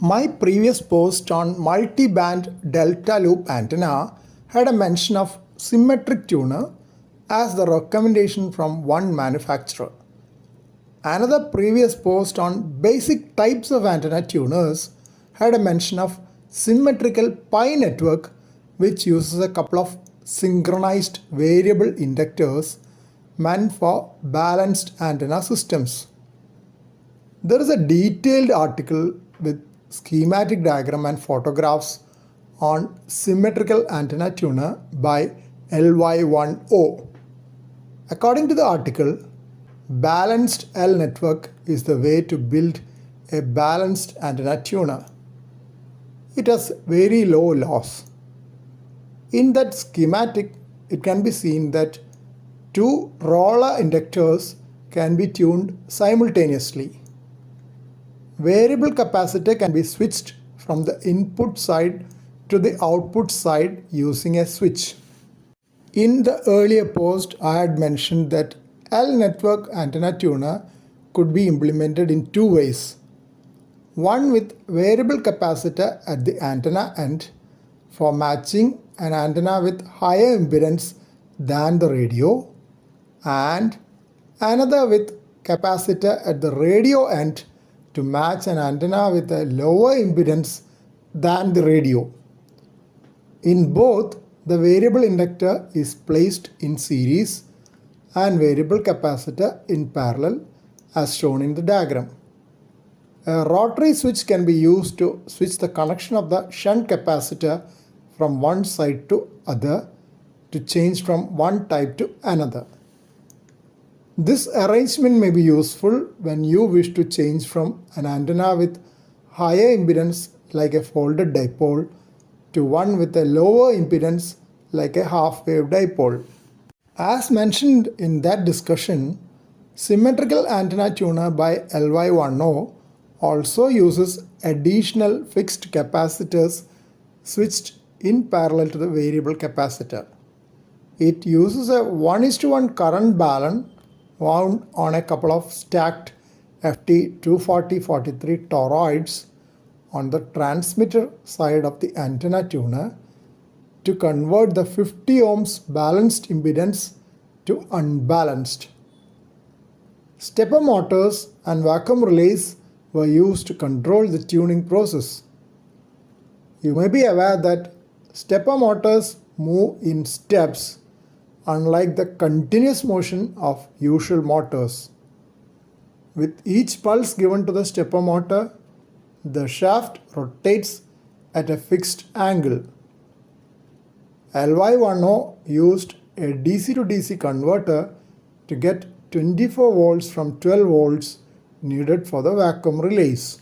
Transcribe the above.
My previous post on multi-band delta loop antenna had a mention of symmetric tuner as the recommendation from one manufacturer. Another previous post on basic types of antenna tuners had a mention of symmetrical pi network, which uses a couple of synchronized variable inductors meant for balanced antenna systems. There is a detailed article with schematic diagram and photographs on symmetrical antenna tuner by LY10. According to the article, balanced L network is the way to build a balanced antenna tuner. It has very low loss. In that schematic, it can be seen that two roller inductors can be tuned simultaneously. Variable capacitor can be switched from the input side to the output side using a switch. In the earlier post, I had mentioned that L network antenna tuner could be implemented in two ways. One with variable capacitor at the antenna end for matching an antenna with higher impedance than the radio, and another with capacitor at the radio end to match an antenna with a lower impedance than the radio. In both, the variable inductor is placed in series and variable capacitor in parallel as shown in the diagram. A rotary switch can be used to switch the connection of the shunt capacitor from one side to other to change from one type to another. This arrangement may be useful when you wish to change from an antenna with higher impedance like a folded dipole to one with a lower impedance like a half-wave dipole. As mentioned in that discussion, symmetrical antenna tuner by LY10 also uses additional fixed capacitors switched in parallel to the variable capacitor. It uses a 1:1 current balance wound on a couple of stacked FT240-43 toroids on the transmitter side of the antenna tuner to convert the 50 ohms balanced impedance to unbalanced. Stepper motors and vacuum relays were used to control the tuning process. You may be aware that stepper motors move in steps, unlike the continuous motion of usual motors. With each pulse given to the stepper motor, the shaft rotates at a fixed angle. LY10 used a DC to DC converter to get 24 volts from 12 volts needed for the vacuum relays.